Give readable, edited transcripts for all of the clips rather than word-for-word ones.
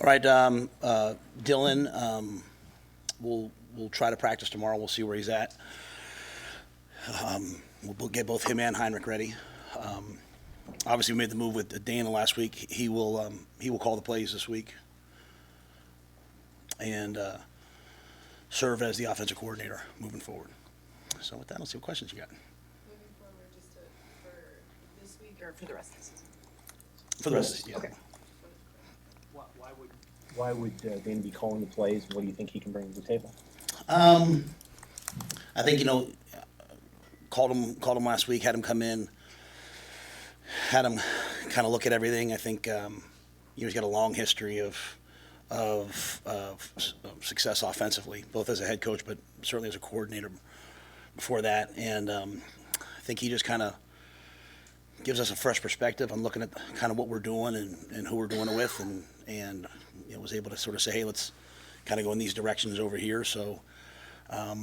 All right, Dylan, we'll try to practice tomorrow. We'll see where he's at. We'll get both him and Heinrich ready. Obviously, we made the move with Dana last week. He will call the plays this week and serve as the offensive coordinator moving forward. So with that, let's see what questions you got. Moving forward, just for this week or for the rest of the season? For the rest of the season, Okay. Why would Dana be calling the plays? What do you think he can bring to the table? I think, called him last week, had him come in, had him kind of look at everything. I think he's got a long history of success offensively, both as a head coach, but certainly as a coordinator before that. And I think he just kind of gives us a fresh perspective on looking at kind of what we're doing and who we're doing it with, and was able to sort of say, hey, let's kind of go in these directions over here. So I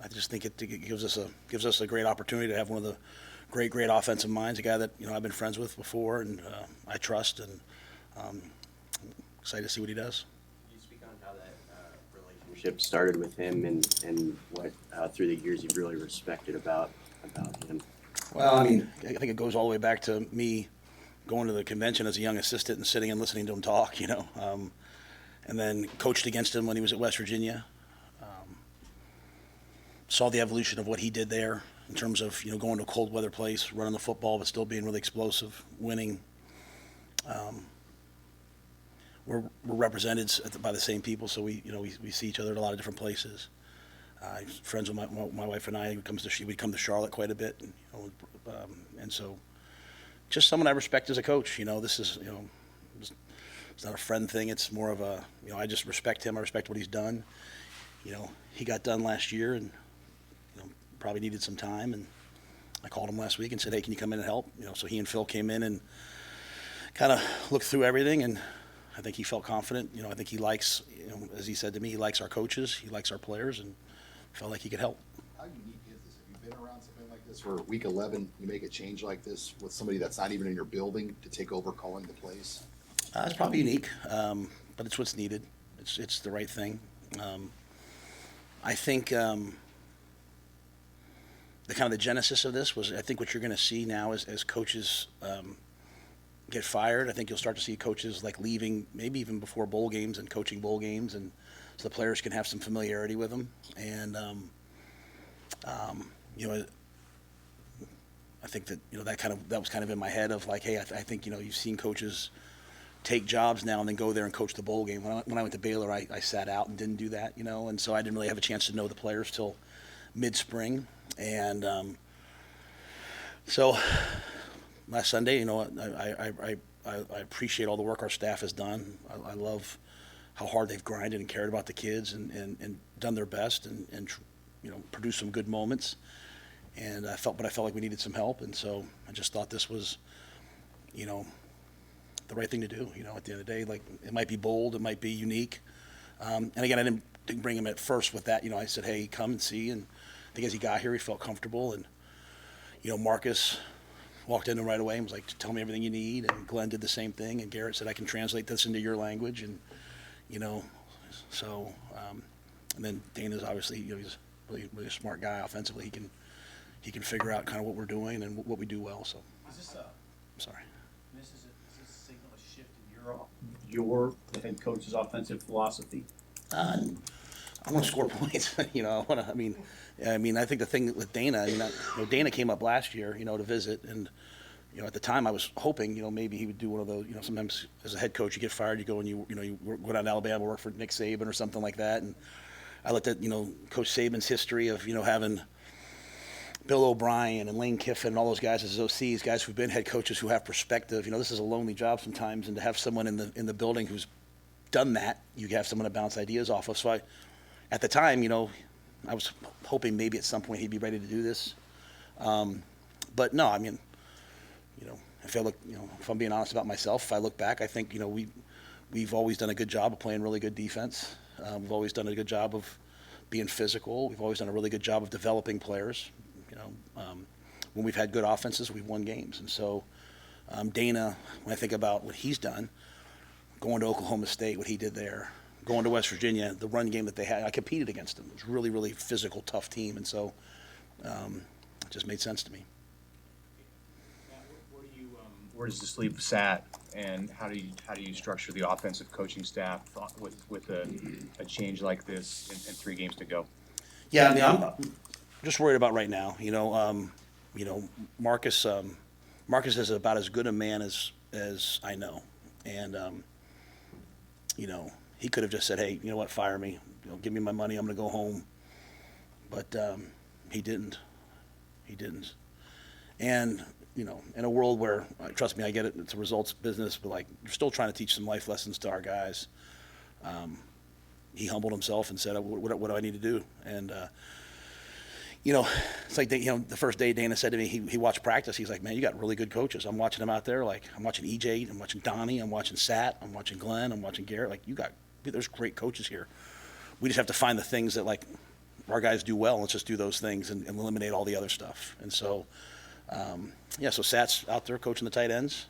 just think it gives us a great opportunity to have one of the great offensive minds, a guy that I've been friends with before and I trust, and excited to see what he does. Can you speak on how that relationship started with him and what through the years you've really respected about him? Well, I mean, I think it goes all the way back to me going to the convention as a young assistant and sitting and listening to him talk, and then coached against him when he was at West Virginia. Saw the evolution of what he did there in terms of, going to a cold weather place, running the football, but still being really explosive, winning. We're represented by the same people, so we see each other at a lot of different places. He's friends with my wife and I. We come to Charlotte quite a bit, and so just someone I respect as a coach. This is it's not a friend thing. It's more of a I just respect him. I respect what he's done. He got done last year and probably needed some time, and I called him last week and said, hey, can you come in and help? So he and Phil came in and kind of looked through everything, and I think he felt confident. I think he likes, as he said to me, he likes our coaches, he likes our players, and felt like he could help. How unique is this? Have you been around something like this for week 11? You make a change like this with somebody that's not even in your building to take over calling the plays? It's probably unique, but it's what's needed. It's the right thing. I think the genesis of this was, I think what you're going to see now as coaches get fired, I think you'll start to see coaches like leaving maybe even before bowl games and coaching bowl games, and so the players can have some familiarity with them. And I think that that was kind of in my head of like, hey, I think you've seen coaches take jobs now and then go there and coach the bowl game. When I went to Baylor, I sat out and didn't do that, and so I didn't really have a chance to know the players till mid-spring. And so last Sunday, I appreciate all the work our staff has done. I love how hard they've grinded and cared about the kids and done their best and produced some good moments. And I felt like we needed some help, and so I just thought this was, the right thing to do. At the end of the day, like, it might be bold, it might be unique. And again, I didn't bring him at first with that. I said, hey, come and see. And I think as he got here, he felt comfortable. And Marcus walked in right away and was like, tell me everything you need. And Glenn did the same thing. And Garrett said, I can translate this into your language. And so and then Dana's obviously, he's really a smart guy offensively. He can figure out kind of what we're doing and what we do well. So Is this sorry. This is a signal a shift in your head coach's offensive philosophy? I want to score points. I think the thing with Dana, Dana came up last year, to visit, and at the time I was hoping, maybe he would do one of those. Sometimes as a head coach, you get fired, you go and you go down to Alabama, work for Nick Saban or something like that. And I looked at Coach Saban's history of having Bill O'Brien and Lane Kiffin and all those guys as OCs, guys who've been head coaches who have perspective. This is a lonely job sometimes, and to have someone in the building who's done that, you have someone to bounce ideas off of. So at the time, I was hoping maybe at some point he'd be ready to do this. But no, if I look, if I'm being honest about myself, if I look back, I think, we've always done a good job of playing really good defense. We've always done a good job of being physical. We've always done a really good job of developing players. When we've had good offenses, we've won games. And so Dana, when I think about what he's done, going to Oklahoma State, what he did there, going to West Virginia, the run game that they had, I competed against them. It was a really, really physical, tough team, and so it just made sense to me. Where does this leave Sat, and how do you structure the offensive coaching staff with a change like this and 3 games to go? Yeah, I mean, I'm just worried about right now. Marcus is about as good a man as I know, and he could have just said, "Hey, you know what? Fire me. Give me my money. I'm going to go home." But he didn't. He didn't. And in a world where, trust me, I get it. It's a results business, but like you're still trying to teach some life lessons to our guys. He humbled himself and said, "What do I need to do?" And it's like the first day Dana said to me, he watched practice. He's like, "Man, you got really good coaches. I'm watching them out there. Like I'm watching EJ, I'm watching Donnie, I'm watching Sat, I'm watching Glenn, I'm watching Garrett. Like there's great coaches here. We just have to find the things that like our guys do well. Let's just do those things and eliminate all the other stuff." And so, so Sat's out there coaching the tight ends.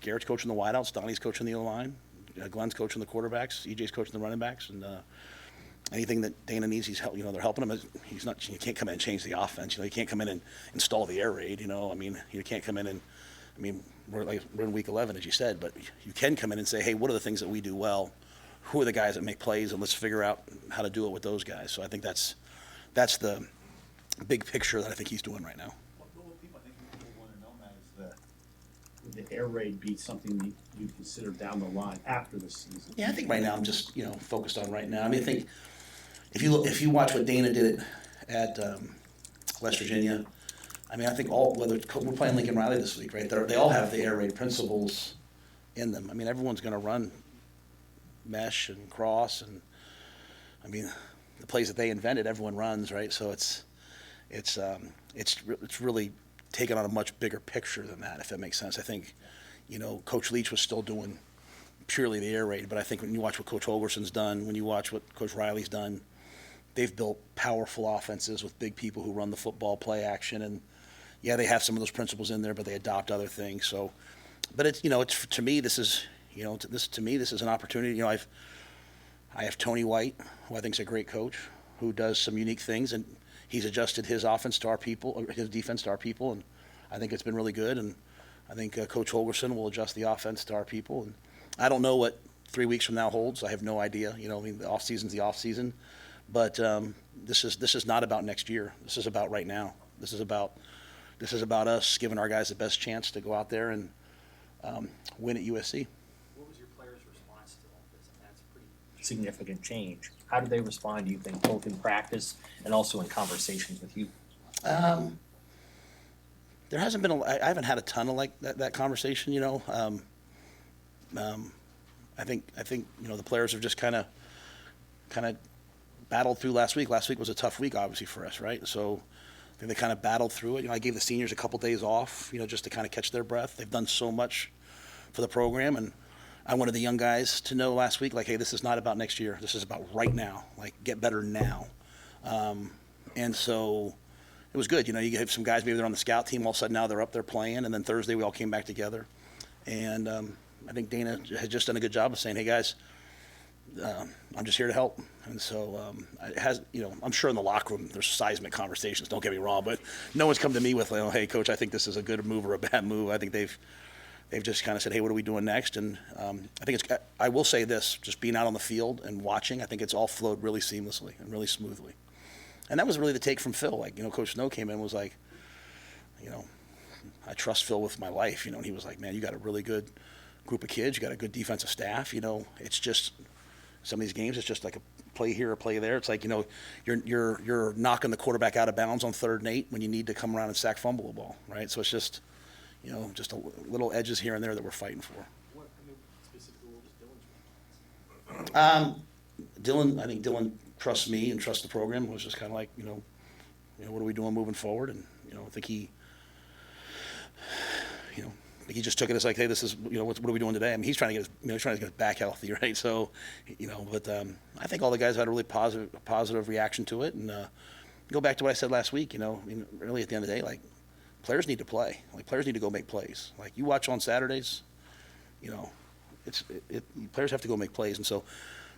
Garrett's coaching the wideouts. Donnie's coaching the O-line. Glenn's coaching the quarterbacks. EJ's coaching the running backs. And anything that Dana needs, they're helping him. He's not. You can't come in and change the offense. You can't come in and install the air raid. You can't come in and. We're in week 11, as you said, but you can come in and say, "Hey, what are the things that we do well? Who are the guys that make plays, and let's figure out how to do it with those guys." So I think that's the big picture that I think he's doing right now. What people want to know, Matt, is would the air raid be something you consider down the line after the season? Yeah, I think right now I'm just focused on right now. I think if you watch what Dana did at West Virginia, I think whether we're playing Lincoln Riley this week, right? They all have the air raid principles in them. Everyone's going to run mesh and cross, and the plays that they invented, everyone runs, right? So it's really taken on a much bigger picture than that, if that makes sense. I think, Coach Leach was still doing purely the air raid, but I think when you watch what Coach Holgorsen's done, when you watch what Coach Riley's done, they've built powerful offenses with big people who run the football, play action, and yeah, they have some of those principles in there, but they adopt other things. So, but it's to me this is an opportunity. I have Tony White, who I think is a great coach, who does some unique things, and he's adjusted his offense to our people, or his defense to our people, and I think it's been really good. And I think Coach Holgorsen will adjust the offense to our people. And I don't know what 3 weeks from now holds. I have no idea. The off season's the off season, but this is not about next year. This is about right now. This is about us giving our guys the best chance to go out there and win at USC. What was your players' response to all this? That's a pretty Significant change. How do they respond, do you think, both in practice and also in conversations with you? There hasn't been I haven't had a ton of like that conversation. I think the players have just kind of battled through last week. Last week was a tough week, obviously, for us, right? So I think they kind of battled through it. I gave the seniors a couple days off, just to kind of catch their breath. They've done so much for the program, and I wanted the young guys to know last week, like, hey, this is not about next year. This is about right now. Like, get better now. And so it was good. You have some guys, maybe they're on the scout team, all of a sudden now they're up there playing, and then Thursday we all came back together. And I think Dana has just done a good job of saying, hey, guys, I'm just here to help. And so it has, I'm sure in the locker room there's seismic conversations, don't get me wrong, but no one's come to me with, hey, Coach, I think this is a good move or a bad move. I think they've just kind of said, hey, what are we doing next? And I think I will say this, just being out on the field and watching, I think it's all flowed really seamlessly and really smoothly. And that was really the take from Phil. Like, Coach Snow came in and was like, I trust Phil with my life, and he was like, man, you got a really good group of kids. You got a good defensive staff. It's just some of these games, it's just like a play here or play there. It's like, you're knocking the quarterback out of bounds on 3rd and 8 when you need to come around and sack fumble the ball, right? So it's just, just a little edges here and there that we're fighting for. what specifically what was Dylan's response? I think Dylan trusts me and trusts the program. It was just kind of like, what are we doing moving forward? And, I think he just took it as like, hey, this is, what are we doing today? He's trying to get his back healthy, right? So, but I think all the guys had a really positive reaction to it. And go back to what I said last week, really at the end of the day, like, players need to play. Like, players need to go make plays. Like, you watch on Saturdays, players have to go make plays, and so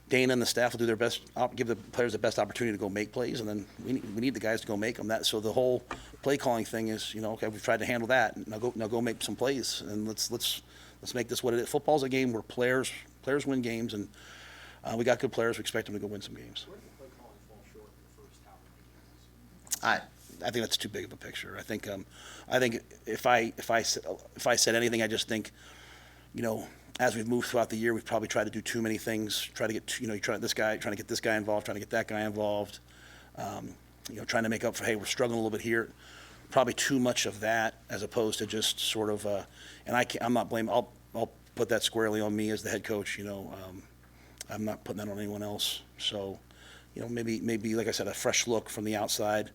Dana and the staff will do their best, give the players the best opportunity to go make plays, and then we need the guys to go make them. So the whole play calling thing is, okay, we've tried to handle that. Now go make some plays, and let's make this what it is. Football's a game where players win games, and we got good players. We expect them to go win some games. Where did the play calling fall short in the first half of the game? I think that's too big of a picture. I think if I said anything, I just think, as we've moved throughout the year, we've probably tried to do too many things. Try to get, trying to get this guy involved, trying to get that guy involved. Trying to make up for, hey, we're struggling a little bit here. Probably too much of that, as opposed to just sort of. And I'm not blaming. I'll put that squarely on me as the head coach. I'm not putting that on anyone else. So, maybe like I said, a fresh look from the outside,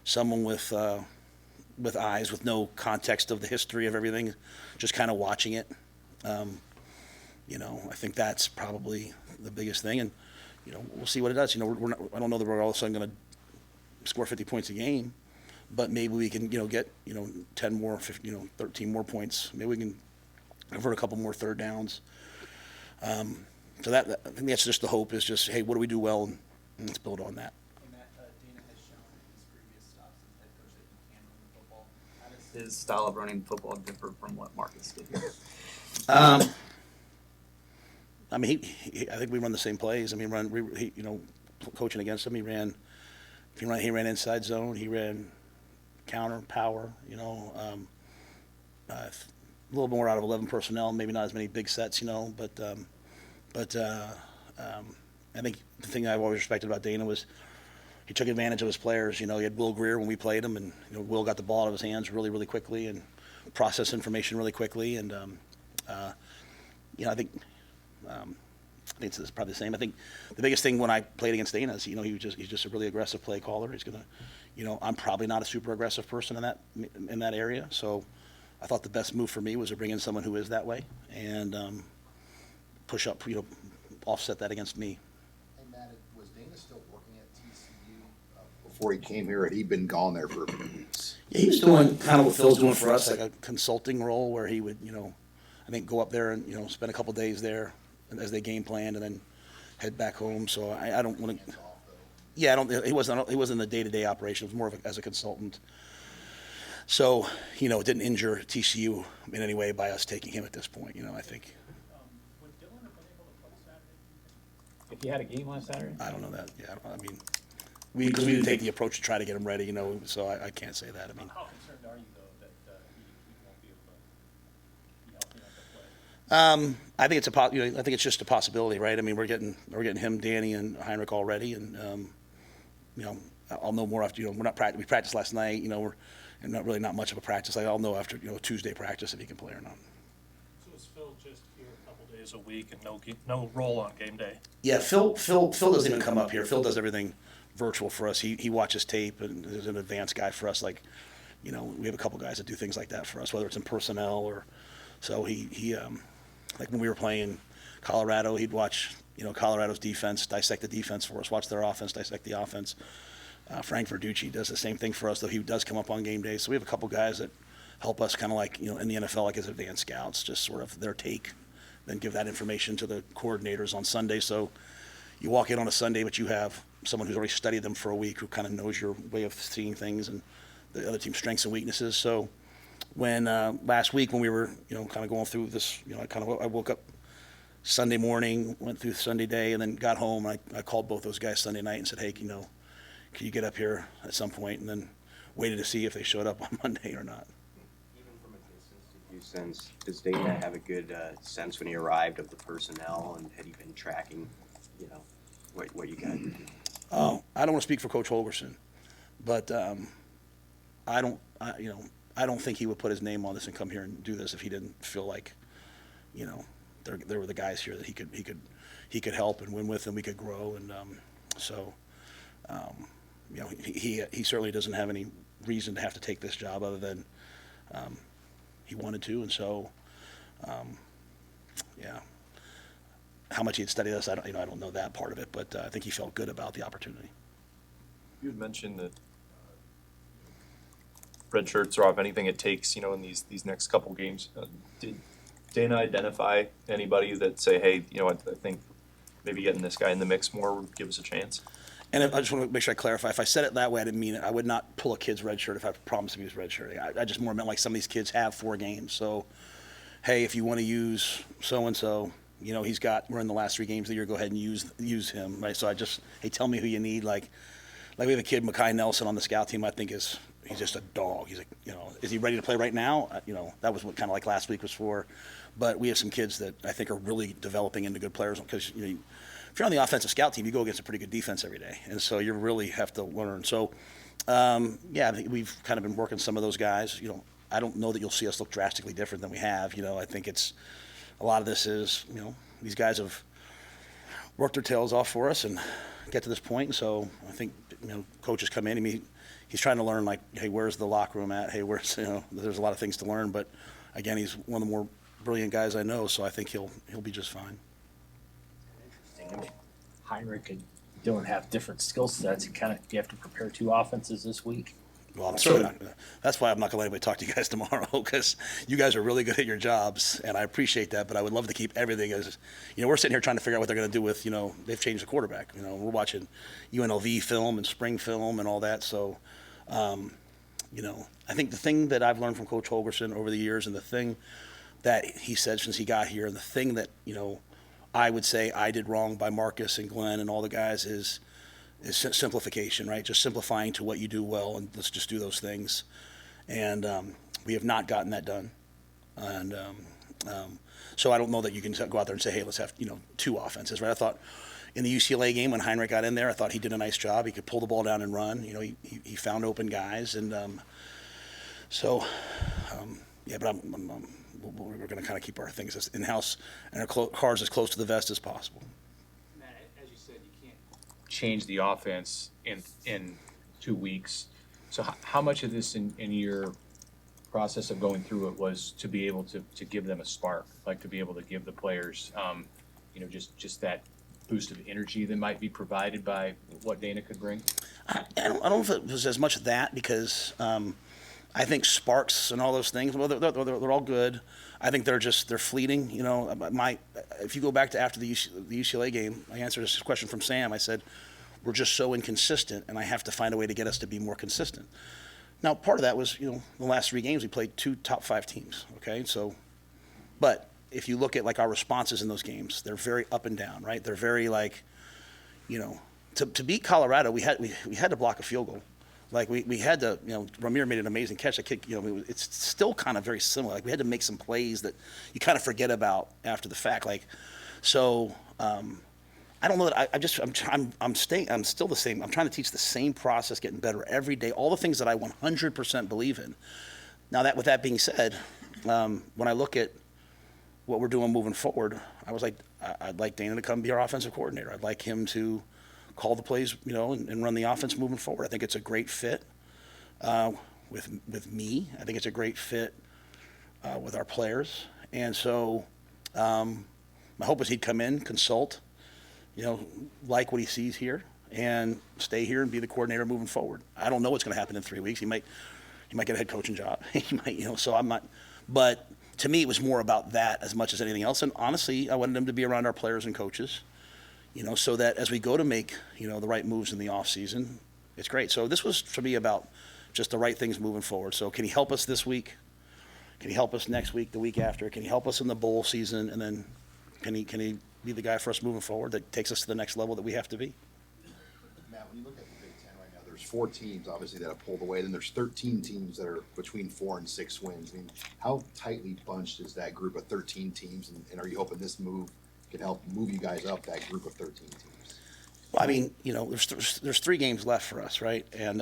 someone with eyes, with no context of the history of everything, just kind of watching it. I think that's probably the biggest thing, and we'll see what it does. I don't know that we're all of a sudden going to score 50 points a game, but maybe we can get 10 more, 15, 13 more points. Maybe we can convert a couple more third downs. So I think that's just the hope, is just, hey, what do we do well, and let's build on that. Hey Matt, Dana has shown in his previous stops as head coach that he can run the football. How does his style of running football differ from what Marcus did here? I mean, I think we run the same plays. I mean, coaching against him, he ran inside zone, he ran counter, power. A little more out of 11 personnel, maybe not as many big sets, but I think the thing I've always respected about Dana was he took advantage of his players. He had Will Greer when we played him, and Will got the ball out of his hands really, really quickly and processed information really quickly. And I think it's probably the same. I think the biggest thing when I played against Dana is he's just a really aggressive play caller. He's gonna, I'm probably not a super aggressive person in that area. So I thought the best move for me was to bring in someone who is that way and push up, offset that against me. Hey, Matt, was Dana still working at TCU before he came here? Had he been gone there for a few weeks? Yeah, he was doing kind of what Phil's doing for us, like a consulting role where he would, I think go up there and, spend a couple days there as they game planned and then head back home. So I don't want to. Yeah, he wasn't in the day-to-day operation. It was more as a consultant. So, it didn't injure TCU in any way by us taking him at this point, I think. Would Dylan have been able to play Saturday? If you had a game last Saturday? I don't know that. Yeah, because we didn't take the approach to try to get him ready, so I can't say that. How concerned are you, though, that he won't be able to be healthy enough to play? I think I think it's just a possibility, right? We're getting him, Danny, and Heinrich all ready, and I'll know more after. We're not we practiced last night. And not much of a practice. I'll know after Tuesday practice if he can play or not. So is Phil just here a couple days a week and no role on game day? Yeah, Phil doesn't even come up here. Phil does everything virtual for us. He watches tape and is an advanced guy for us. Like, we have a couple guys that do things like that for us, whether it's in personnel or. So he like when we were playing Colorado, he'd watch Colorado's defense, dissect the defense for us, watch their offense, dissect the offense. Frank Verducci does the same thing for us, though he does come up on game day. So we have a couple guys that help us kind of like, in the NFL, like as advanced scouts, just sort of their take, then give that information to the coordinators on Sunday. So you walk in on a Sunday, but you have someone who's already studied them for a week who kind of knows your way of seeing things and the other team's strengths and weaknesses. So when last week when we were, kind of going through this, I woke up Sunday morning, went through Sunday day, and then got home. I called both those guys Sunday night and said, hey, can you get up here at some point, and then waited to see if they showed up on Monday or not. Even from a distance, did you sense, does Dana have a good sense when he arrived of the personnel, and had he been tracking, what you guys were doing? Oh, I don't want to speak for Coach Holgorsen, but I don't think he would put his name on this and come here and do this if he didn't feel like, there were the guys here that he could help and win with, and we could grow, and he certainly doesn't have any reason to have to take this job other than he wanted to, and so how much he had studied us, I don't know that part of it, but I think he felt good about the opportunity. You had mentioned that Redshirts are off anything it takes, in these next couple games. Did Dana identify anybody that say, hey, you know what, I think maybe getting this guy in the mix more would give us a chance? And I just want to make sure I clarify. If I said it that way, I didn't mean it. I would not pull a kid's red shirt if I promised him he was red shirting. I just more meant like some of these kids have 4 games. So, hey, if you want to use so-and-so, you know, we're in the last 3 games of the year, go ahead and use him, right? So hey, tell me who you need. Like we have a kid, Makai Nelson, on the scout team. I think he's just a dog. He's like, you know, is he ready to play right now? You know, that was what kind of like last week was for. But we have some kids that I think are really developing into good players because, you know, if you're on the offensive scout team, you go against a pretty good defense every day. And so you really have to learn. So, yeah, I think we've kind of been working some of those guys. You know, I don't know that you'll see us look drastically different than we have. You know, I think a lot of this is, you know, these guys have worked their tails off for us and get to this point. And so I think, you know, coaches come in. I mean, he's trying to learn, like, hey, where's the locker room at? Hey, where's, you know, there's a lot of things to learn. But, again, he's one of the more brilliant guys I know, so I think he'll be just fine. Interesting. I mean, Heinrich and Dylan have different skill sets. You have to prepare 2 offenses this week. Well, I'm certainly not. That's why I'm not going to let anybody talk to you guys tomorrow, because you guys are really good at your jobs, and I appreciate that. But I would love to keep everything as, you know, we're sitting here trying to figure out what they're going to do with, you know, they've changed the quarterback. You know, we're watching UNLV film and spring film and all that. So, you know, I think the thing that I've learned from Coach Holgorsen over the years, and the thing that he said since he got here, and the thing that, you know, I would say I did wrong by Marcus and Glenn and all the guys is simplification, right? Just simplifying to what you do well, and let's just do those things. And we have not gotten that done. And so I don't know that you can go out there and say, hey, let's have, you know, 2 offenses, right? I thought in the UCLA game when Heinrich got in there, I thought he did a nice job. He could pull the ball down and run. You know, he found open guys. And yeah, but we're going to kind of keep our things in-house and our cards as close to the vest as possible. Matt, as you said, you can't change the offense in 2 weeks. So how much of this in your process of going through it was to be able to give them a spark, like to be able to give the players, you know, just that boost of energy that might be provided by what Dana could bring? I don't know if it was as much that, because I think sparks and all those things, well, they're all good. I think they're fleeting. You know, if you go back to after the UCLA game, I answered this question from Sam. I said, we're just so inconsistent, and I have to find a way to get us to be more consistent. Now, part of that was, you know, the last 3 games we played 2 top 5 teams. Okay, so, but if you look at like our responses in those games, they're very up and down, right? They're very like, you know, to beat Colorado, we had to block a field goal. Like we had to, you know, Ramir made an amazing catch. That kick, you know, it's still kind of very similar. Like we had to make some plays that you kind of forget about after the fact. Like, so I don't know that I'm still the same. I'm trying to teach the same process, getting better every day. All the things that I 100% believe in. Now with that being said, when I look at what we're doing moving forward, I was like, I'd like Dana to come be our offensive coordinator. I'd like him to call the plays, you know, and run the offense moving forward. I think it's a great fit with me. I think it's a great fit with our players. And so my hope is he'd come in, consult, you know, like what he sees here, and stay here and be the coordinator moving forward. I don't know what's going to happen in 3 weeks. He might get a head coaching job. He might, you know, so I'm not. But to me, it was more about that as much as anything else. And honestly, I wanted him to be around our players and coaches, you know, so that as we go to make, you know, the right moves in the off season, it's great. So this was for me about just the right things moving forward. So can he help us this week? Can he help us next week, the week after? Can he help us in the bowl season? And then can he be the guy for us moving forward that takes us to the next level that we have to be? Matt, when you look at the Big Ten right now, there's 4 teams obviously that have pulled away. Then there's 13 teams that are between 4 and 6 wins. I mean, how tightly bunched is that group of 13 teams? And are you hoping this move can help move you guys up that group of 13 teams? Well, I mean, you know, there's 3 games left for us, right? And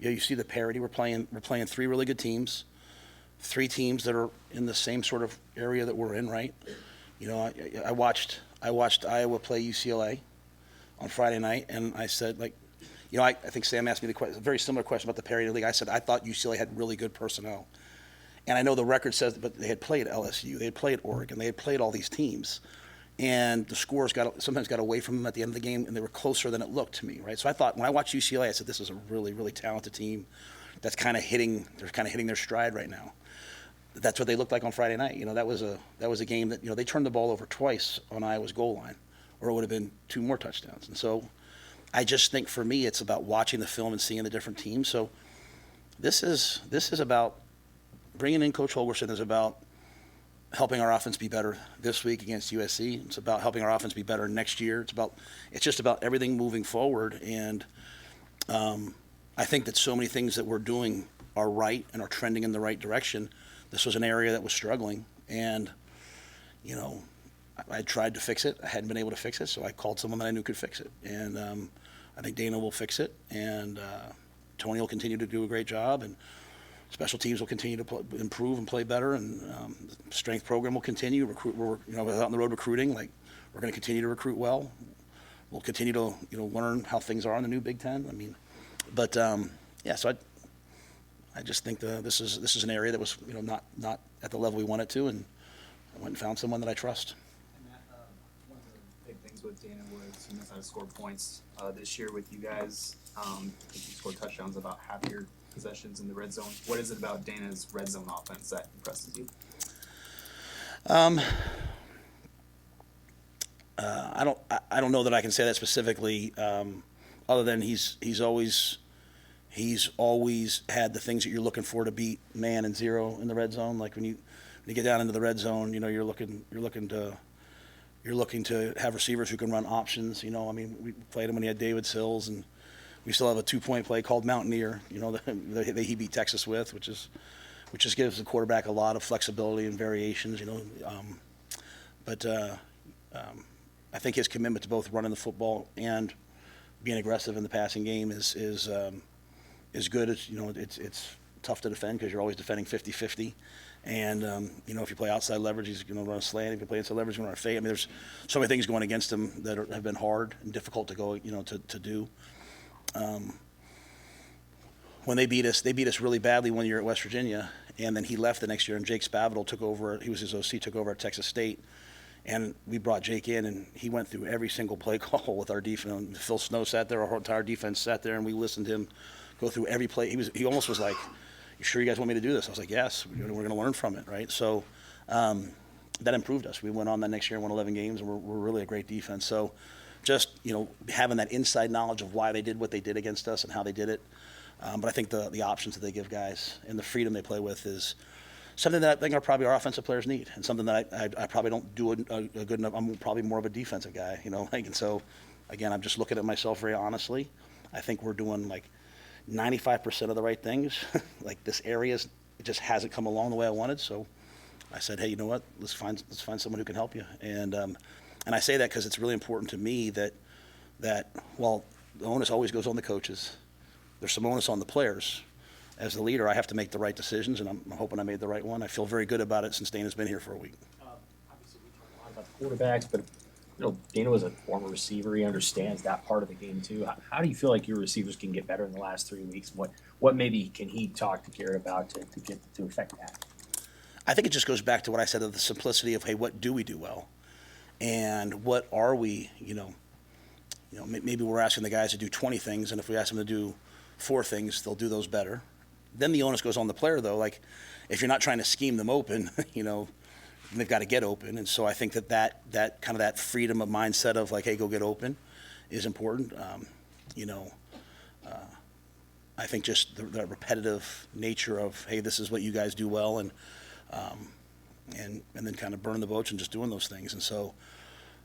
yeah, you see the parity. We're playing 3 really good teams, 3 teams that are in the same sort of area that we're in, right? You know, I watched Iowa play UCLA on Friday night, and I said, like, you know, I think Sam asked me a very similar question about the parity of the league. I said I thought UCLA had really good personnel. And I know the record says, but they had played LSU, they had played Oregon, they had played all these teams, and the scores sometimes got away from them at the end of the game, and they were closer than it looked to me, right? So I thought when I watched UCLA, I said this is a really, really talented team that's kind of hitting their stride right now. that's what they looked like on Friday night. You know, that was a game that, you know, they turned the ball over twice on Iowa's goal line, or it would have been 2 more touchdowns. And so I just think for me, it's about watching the film and seeing the different teams. So this is about bringing in Coach Holgorsen is about helping our offense be better this week against USC. It's about helping our offense be better next year. It's just about everything moving forward. And I think that so many things that we're doing are right and are trending in the right direction. This was an area that was struggling, and, you know, I tried to fix it. I hadn't been able to fix it, so I called someone that I knew could fix it. And I think Dana will fix it, and Tony will continue to do a great job, and special teams will continue to improve and play better, and the strength program will continue. We're out on the road recruiting. Like, we're going to continue to recruit well. We'll continue to, you know, learn how things are in the new Big Ten. I mean, but yeah. So I just think this is an area that was, you know, not at the level we want it to, and I went and found someone that I trust. And that, one of the big things with Dana was he knows how to score points. This year with you guys, I think you scored touchdowns about half your possessions in the red zone. What is it about Dana's red zone offense that impresses you? I don't know that I can say that specifically, other than he's always had the things that you're looking for to beat man and zero in the red zone. Like when you get down into the red zone, you know, you're looking to have receivers who can run options. You know, I mean, we played him when he had David Sills, and we still have a 2-point play called Mountaineer. You know, that he beat Texas with, which just gives the quarterback a lot of flexibility and variations. You know, but I think his commitment to both running the football and being aggressive in the passing game is good. It's, you know, it's tough to defend because you're always defending 50-50. And, you know, if you play outside leverage, he's going to run a slant. If you play inside leverage, he's going to run a fade. I mean, there's so many things going against him that have been hard and difficult to go, you know, to do. When they beat us really badly one year at West Virginia, and then he left the next year, and Jake Spavital took over. He was his OC, took over at Texas State. And we brought Jake in, and he went through every single play call with our defense. Phil Snow sat there, our entire defense sat there, and we listened to him go through every play. He almost was like, "You sure you guys want me to do this?" I was like, "Yes, we're going to learn from it," right? So that improved us. We went on that next year and won 11 games, and we're really a great defense. So just, you know, having that inside knowledge of why they did what they did against us and how they did it. But I think the options that they give guys and the freedom they play with is something that I think our offensive players need, and something that I probably don't do a good enough. I'm probably more of a defensive guy, you know. Like, and so, again, I'm just looking at myself very honestly. I think we're doing like 95% of the right things. Like, this area it just hasn't come along the way I wanted. So I said, hey, you know what? Let's find someone who can help you. And I say that because it's really important to me that while the onus always goes on the coaches, there's some onus on the players. As the leader, I have to make the right decisions, and I'm hoping I made the right one. I feel very good about it since Dana's been here for a week. Obviously, we talk a lot about the quarterbacks, but, you know, Dana was a former receiver. He understands that part of the game too. How do you feel like your receivers can get better in the last 3 weeks? What maybe can he talk to Garrett about to get to affect that? I think it just goes back to what I said of the simplicity of, hey, what do we do well, and what are we? You know, maybe we're asking the guys to do 20 things, and if we ask them to do 4 things, they'll do those better. Then the onus goes on the player, though. Like, if you're not trying to scheme them open, you know, they've got to get open. And so I think that kind of that freedom of mindset of, like, hey, go get open is important. You know, I think just the repetitive nature of, hey, this is what you guys do well, and then kind of burning the boats and just doing those things. And so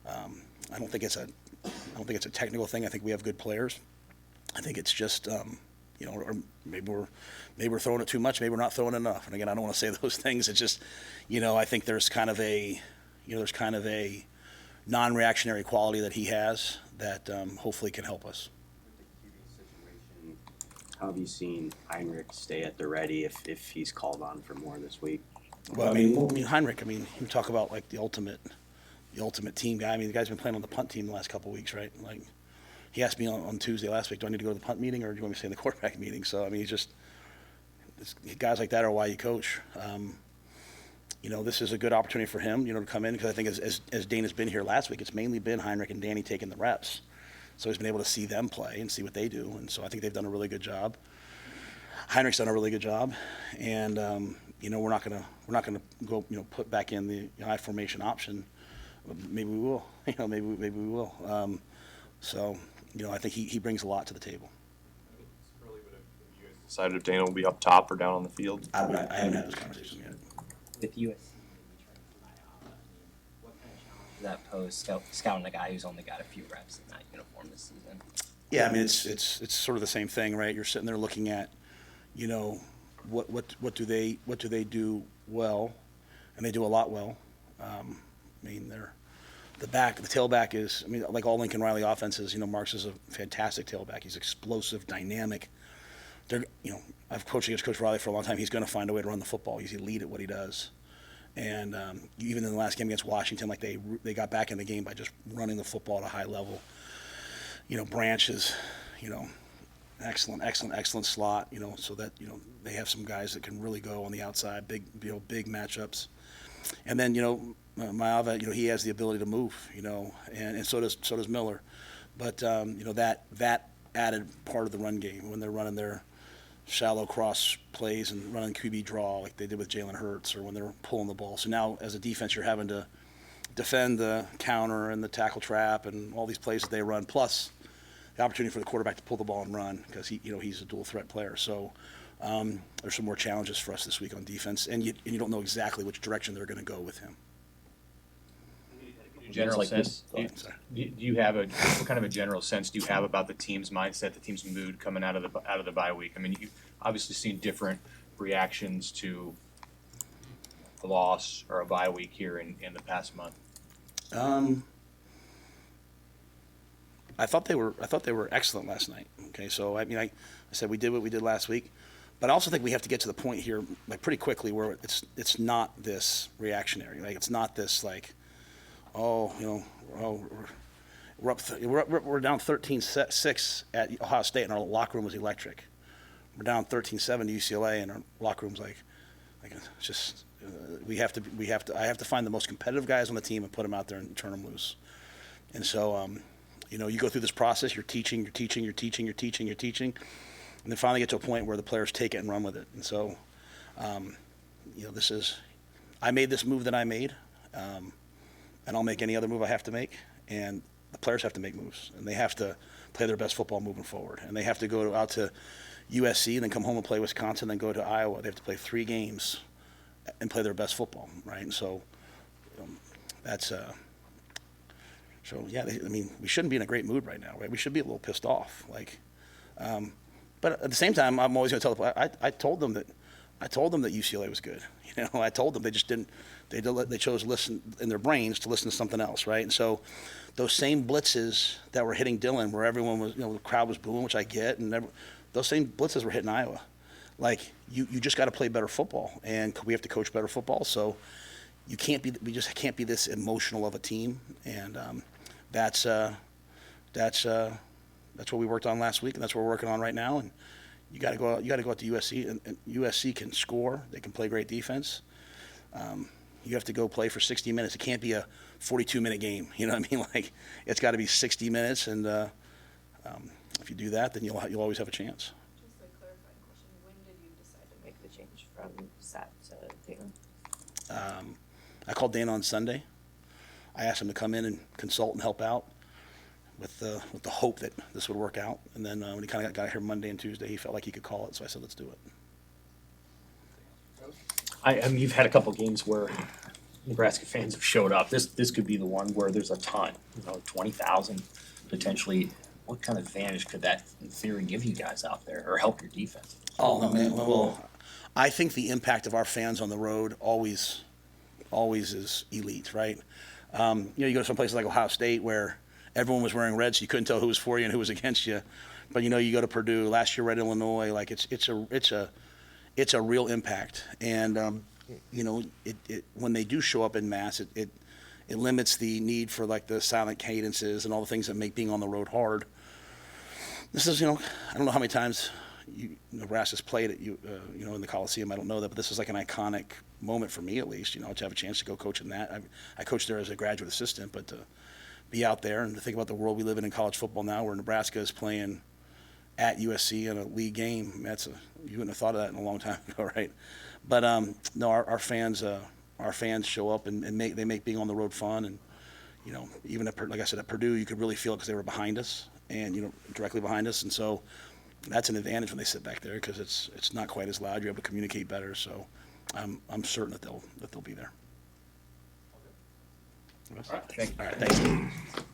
I don't think it's a technical thing. I think we have good players. I think it's just you know, or maybe we're throwing it too much, maybe we're not throwing enough. And again, I don't want to say those things. It's just, you know, I think there's kind of a non-reactionary quality that he has that hopefully can help us. With the QB situation, how have you seen Heinrich stay at the ready if he's called on for more this week? Well, I mean Heinrich. I mean, you talk about like the ultimate team guy. I mean, the guy's been playing on the punt team the last couple of weeks, right? Like, he asked me on Tuesday last week, do I need to go to the punt meeting or do you want me to stay in the quarterback meeting? So, I mean, guys like that are why you coach. You know, this is a good opportunity for him, you know, to come in, because I think as Dana's been here last week, it's mainly been Heinrich and Danny taking the reps. So he's been able to see them play and see what they do. And so I think they've done a really good job. Heinrich's done a really good job. And, we're not gonna go, put back in the high formation option. Maybe we will, maybe we will. So, I think he brings a lot to the table. It's early, but have you guys decided if Dana will be up top or down on the field? I haven't had this conversation yet. With USC maybe trying to Raiola, what kind of challenge does that pose scouting a guy who's only got a few reps in that uniform this season? Yeah, I mean, it's sort of the same thing, right? You're sitting there looking at, what do they do well, and they do a lot well. I mean, the tailback is, like all Lincoln Riley offenses, Marks is a fantastic tailback. He's explosive, dynamic. I've coached against Coach Riley for a long time. He's going to find a way to run the football. He's elite at what he does. And even in the last game against Washington, like they got back in the game by just running the football at a high level. Branch is, excellent slot, so that, they have some guys that can really go on the outside, big matchups. And then, Maava, he has the ability to move, and so does Miller. But, that added part of the run game when they're running their shallow cross plays and running QB draw like they did with Jalen Hurts, or when they're pulling the ball. So now as a defense, you're having to defend the counter and the tackle trap and all these plays that they run, plus the opportunity for the quarterback to pull the ball and run because he's a dual threat player. So there's some more challenges for us this week on defense, and you don't know exactly which direction they're going to go with him. General like sense, this- do you have what kind of a general sense do you have about the team's mindset, the team's mood coming out of the bye week? I mean, you've obviously seen different reactions to a loss or a bye week here in the past month. I thought they were excellent last night. Okay, so I said we did what we did last week, but I also think we have to get to the point here like pretty quickly where it's not this reactionary. Like it's not this like, we're down 13-6 at Ohio State and our locker room was electric. We're down 13-7 to UCLA and our locker room's like it's just I have to find the most competitive guys on the team and put them out there and turn them loose. And so you go through this process, you're teaching, and then finally get to a point where the players take it and run with it. And so, I made this move that I made, and I'll make any other move I have to make, and the players have to make moves, and they have to play their best football moving forward, and they have to go out to USC and then come home and play Wisconsin, then go to Iowa. They have to play 3 games and play their best football, right? And so that's So yeah, we shouldn't be in a great mood right now, right? We should be a little pissed off, but at the same time, I'm always going to tell the I told them that UCLA was good. I told them they just didn't. They chose to listen in their brains to listen to something else, right? And so those same blitzes that were hitting Dylan, where everyone was, the crowd was booing, which I get, and those same blitzes were hitting Iowa. Like you just got to play better football, and we have to coach better football. So we just can't be this emotional of a team, and that's what we worked on last week, and that's what we're working on right now. And you got to go out to USC, and USC can score. They can play great defense. You have to go play for 60 minutes. It can't be a 42-minute game. You know what I mean? Like it's got to be 60 minutes, and if you do that, then you'll always have a chance. Just a clarifying question, when did you decide to make the change from Sat to Dana? I called Dana on Sunday. I asked him to come in and consult and help out with the hope that this would work out. And then when he kind of got here Monday and Tuesday, he felt like he could call it. So I said, let's do it. I mean, you've had a couple games where Nebraska fans have showed up. This could be the one where there's a ton, 20,000 potentially. What kind of advantage could that, in theory, give you guys out there or help your defense? Oh, no, man. Well, I think the impact of our fans on the road always is elite, right? You go to some places like Ohio State where everyone was wearing red, so you couldn't tell who was for you and who was against you. But you go to Purdue last year, at Illinois, like it's a real impact. And when they do show up in mass, it limits the need for like the silent cadences and all the things that make being on the road hard. This is, I don't know how many times Nebraska's played it, in the Coliseum. I don't know that, but this is like an iconic moment for me, at least, to have a chance to go coach in that. I coached there as a graduate assistant, but to be out there and to think about the world we live in college football now, where Nebraska is playing, at USC in a league game. You wouldn't have thought of that in a long time ago, right? But no, our fans show up and they make being on the road fun. And you know, even like I said, at Purdue, you could really feel it because they were behind us and, you know, directly behind us. And so that's an advantage when they sit back there because it's not quite as loud. You're able to communicate better. So I'm certain that they'll be there. All right, thank you. All right, thanks.